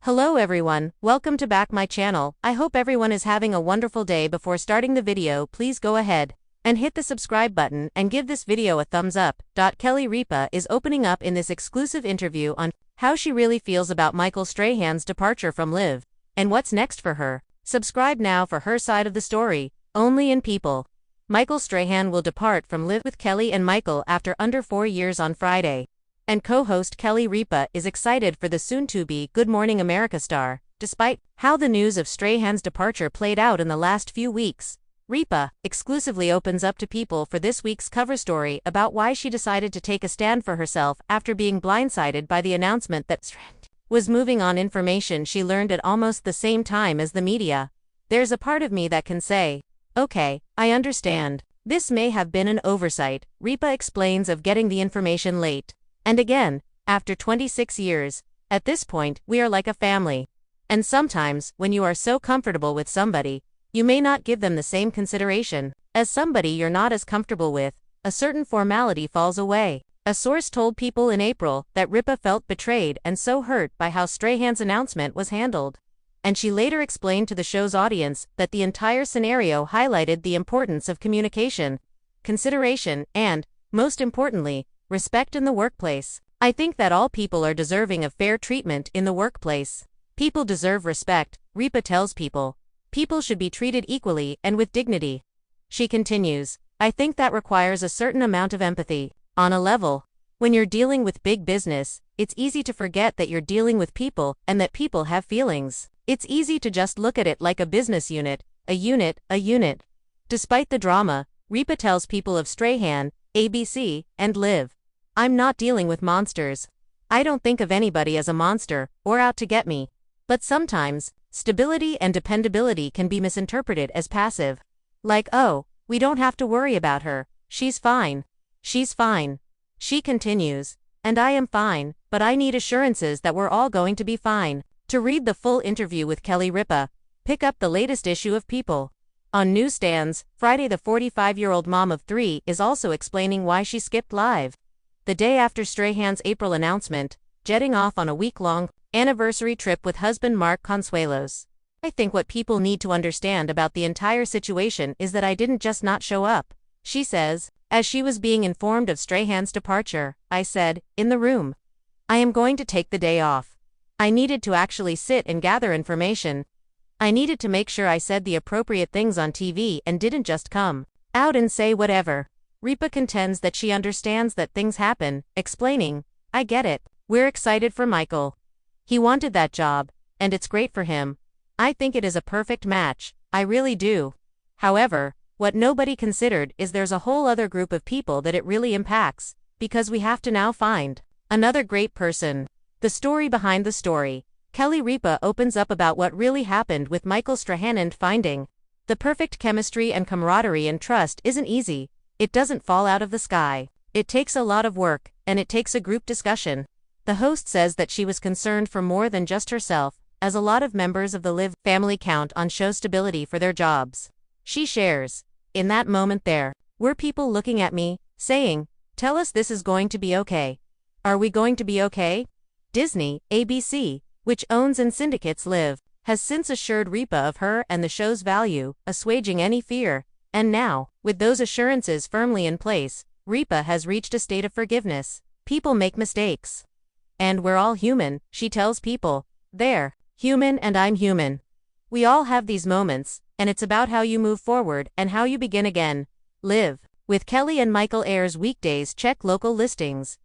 Hello everyone, welcome to back my channel. I hope everyone is having a wonderful day. Before starting the video, please go ahead and hit the subscribe button and give this video a thumbs up. Kelly Ripa is opening up in this exclusive interview on how she really feels about Michael Strahan's departure from Live and what's next for her. Subscribe now for her side of the story, only in People. Michael Strahan will depart from Live with Kelly and Michael after under 4 years on Friday. And co-host Kelly Ripa is excited for the soon-to-be Good Morning America star. Despite how the news of Strahan's departure played out in the last few weeks, Ripa exclusively opens up to People for this week's cover story about why she decided to take a stand for herself after being blindsided by the announcement that Strahan was moving on. Information she learned at almost the same time as the media. There's a part of me that can say, okay, I understand. This may have been an oversight, Ripa explains, of getting the information late. And again, after 26 years, at this point, we are like a family. And sometimes, when you are so comfortable with somebody, you may not give them the same consideration as somebody you're not as comfortable with. A certain formality falls away. A source told People in April that Ripa felt betrayed and so hurt by how Strahan's announcement was handled. And she later explained to the show's audience that the entire scenario highlighted the importance of communication, consideration, and, most importantly, respect in the workplace. I think that all people are deserving of fair treatment in the workplace. People deserve respect, Ripa tells People. People should be treated equally and with dignity. She continues, I think that requires a certain amount of empathy. On a level, when you're dealing with big business, it's easy to forget that you're dealing with people and that people have feelings. It's easy to just look at it like a business unit, a unit. Despite the drama, Ripa tells People of Strahan, ABC, and Live. I'm not dealing with monsters. I don't think of anybody as a monster or out to get me. But sometimes, stability and dependability can be misinterpreted as passive. Like, oh, we don't have to worry about her. She's fine. She's fine. She continues, and I am fine, but I need assurances that we're all going to be fine. To read the full interview with Kelly Ripa, pick up the latest issue of People. On newsstands, Friday, the 45-year-old mom of 3 is also explaining why she skipped Live the day after Strahan's April announcement, jetting off on a week-long anniversary trip with husband Mark Consuelos. I think what people need to understand about the entire situation is that I didn't just not show up, she says. As she was being informed of Strahan's departure, I said, in the room, I am going to take the day off. I needed to actually sit and gather information. I needed to make sure I said the appropriate things on TV and didn't just come out and say whatever. Ripa contends that she understands that things happen, explaining, I get it. We're excited for Michael. He wanted that job, and it's great for him. I think it is a perfect match, I really do. However, what nobody considered is there's a whole other group of people that it really impacts, because we have to now find another great person. The story behind the story. Kelly Ripa opens up about what really happened with Michael Strahan and finding the perfect chemistry and camaraderie and trust isn't easy. It doesn't fall out of the sky. It takes a lot of work, and it takes a group discussion. The host says that she was concerned for more than just herself, as a lot of members of the Live family count on show stability for their jobs. She shares, in that moment there were people looking at me, saying, tell us this is going to be okay. Are we going to be okay? Disney, ABC, which owns and syndicates Live, has since assured Ripa of her and the show's value, assuaging any fear. And now, with those assurances firmly in place, Ripa has reached a state of forgiveness. People make mistakes. And we're all human, she tells People. They're human and I'm human. We all have these moments, and it's about how you move forward and how you begin again. Live with Kelly and Michael airs weekdays. Check local listings.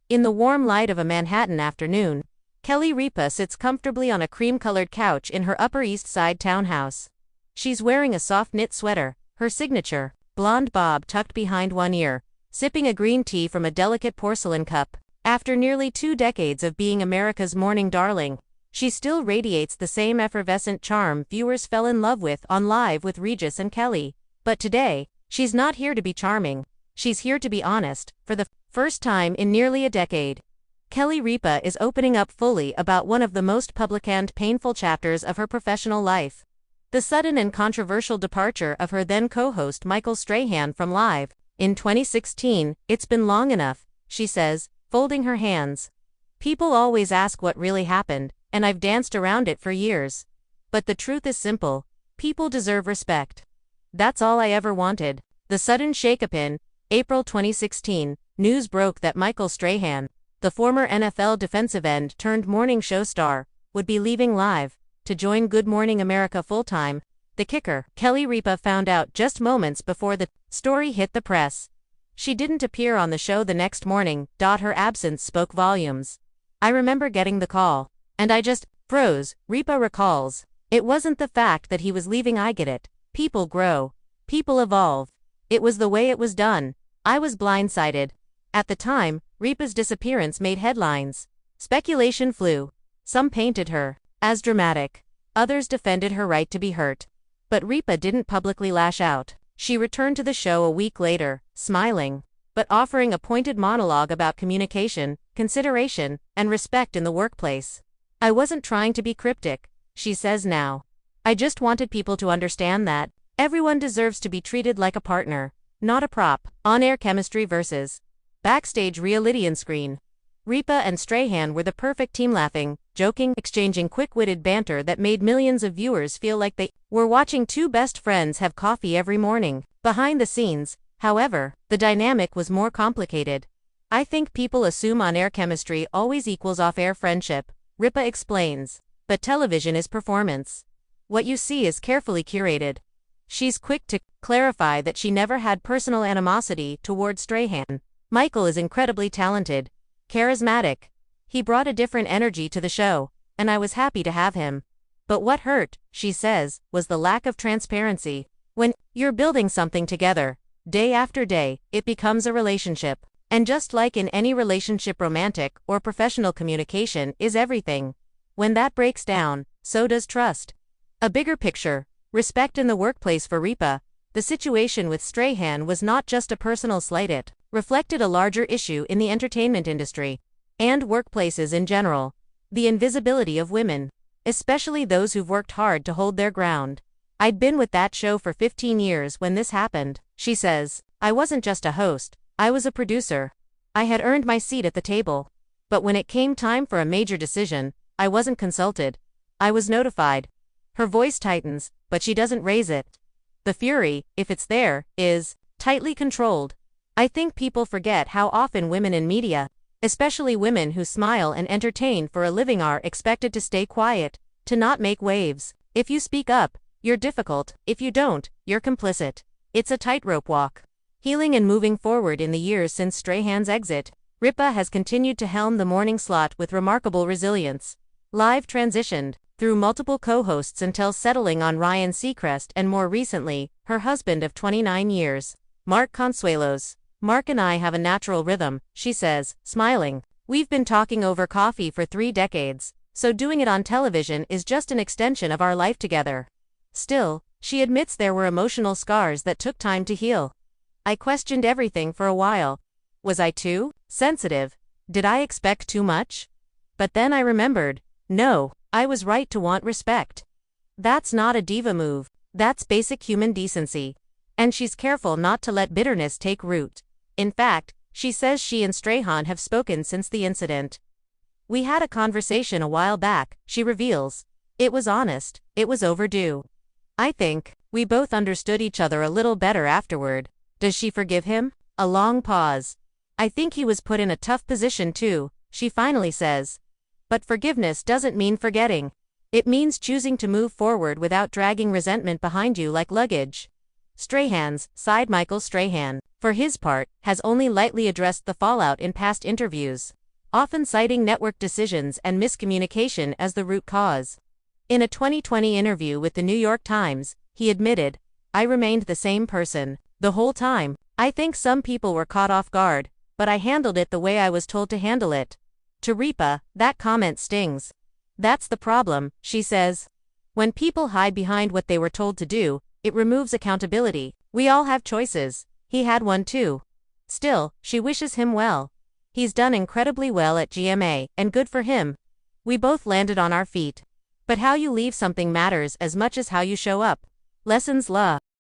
In the warm light of a Manhattan afternoon, Kelly Ripa sits comfortably on a cream-colored couch in her Upper East Side townhouse. She's wearing a soft knit sweater, her signature blonde bob tucked behind one ear, sipping a green tea from a delicate porcelain cup. After nearly 2 decades of being America's morning darling, she still radiates the same effervescent charm viewers fell in love with on Live with Regis and Kelly. But today, she's not here to be charming. She's here to be honest, for the first time in nearly a decade. Kelly Ripa is opening up fully about one of the most public and painful chapters of her professional life. The sudden and controversial departure of her then co-host Michael Strahan from Live in 2016. It's been long enough, she says, folding her hands. People always ask what really happened, and I've danced around it for years. But the truth is simple. People deserve respect. That's all I ever wanted. The sudden shakeup in April 2016, news broke that Michael Strahan, the former NFL defensive end turned morning show star, would be leaving Live to join Good Morning America full-time. The kicker, Kelly Ripa, found out just moments before the story hit the press. She didn't appear on the show the next morning. Her absence spoke volumes. I remember getting the call, and I just froze, Ripa recalls. It wasn't the fact that he was leaving, I get it. People grow. People evolve. It was the way it was done. I was blindsided. At the time, Ripa's disappearance made headlines. Speculation flew. Some painted her as dramatic. Others defended her right to be hurt. But Ripa didn't publicly lash out. She returned to the show a week later, smiling, but offering a pointed monologue about communication, consideration, and respect in the workplace. I wasn't trying to be cryptic, she says now. I just wanted people to understand that everyone deserves to be treated like a partner, not a prop. On-air chemistry versus backstage reality on screen. Ripa and Strahan were the perfect team, laughing, joking, exchanging quick-witted banter that made millions of viewers feel like they were watching two best friends have coffee every morning. Behind the scenes, however, the dynamic was more complicated. I think people assume on-air chemistry always equals off-air friendship, Ripa explains. But television is performance. What you see is carefully curated. She's quick to clarify that she never had personal animosity toward Strahan. Michael is incredibly talented, charismatic. He brought a different energy to the show, and I was happy to have him. But what hurt, she says, was the lack of transparency. When you're building something together, day after day, it becomes a relationship. And just like in any relationship, romantic or professional, communication is everything. When that breaks down, so does trust. A bigger picture, respect in the workplace for Ripa. The situation with Strahan was not just a personal slight, it reflected a larger issue in the entertainment industry and workplaces in general. The invisibility of women, especially those who've worked hard to hold their ground. I'd been with that show for 15 years when this happened, she says. I wasn't just a host, I was a producer. I had earned my seat at the table. But when it came time for a major decision, I wasn't consulted. I was notified. Her voice tightens, but she doesn't raise it. The fury, if it's there, is tightly controlled. I think people forget how often women in media, especially women who smile and entertain for a living, are expected to stay quiet, to not make waves. If you speak up, you're difficult. If you don't, you're complicit. It's a tightrope walk. Healing and moving forward. In the years since Strahan's exit, Ripa has continued to helm the morning slot with remarkable resilience. Live transitioned through multiple co-hosts until settling on Ryan Seacrest and more recently, her husband of 29 years, Mark Consuelos. Mark and I have a natural rhythm, she says, smiling. We've been talking over coffee for 3 decades, so doing it on television is just an extension of our life together. Still, she admits there were emotional scars that took time to heal. I questioned everything for a while. Was I too sensitive? Did I expect too much? But then I remembered, no, I was right to want respect. That's not a diva move, that's basic human decency. And she's careful not to let bitterness take root. In fact, she says she and Strahan have spoken since the incident. We had a conversation a while back, she reveals. It was honest, it was overdue. I think we both understood each other a little better afterward. Does she forgive him? A long pause. I think he was put in a tough position too, she finally says. But forgiveness doesn't mean forgetting. It means choosing to move forward without dragging resentment behind you like luggage. Strahan's side, Michael Strahan, for his part, has only lightly addressed the fallout in past interviews, often citing network decisions and miscommunication as the root cause. In a 2020 interview with the New York Times, he admitted, I remained the same person the whole time. I think some people were caught off guard, but I handled it the way I was told to handle it. To Ripa, that comment stings. That's the problem, she says. When people hide behind what they were told to do, it removes accountability. We all have choices. He had one too. Still, she wishes him well. He's done incredibly well at GMA, and good for him. We both landed on our feet. But how you leave something matters as much as how you show up. Lessons learned.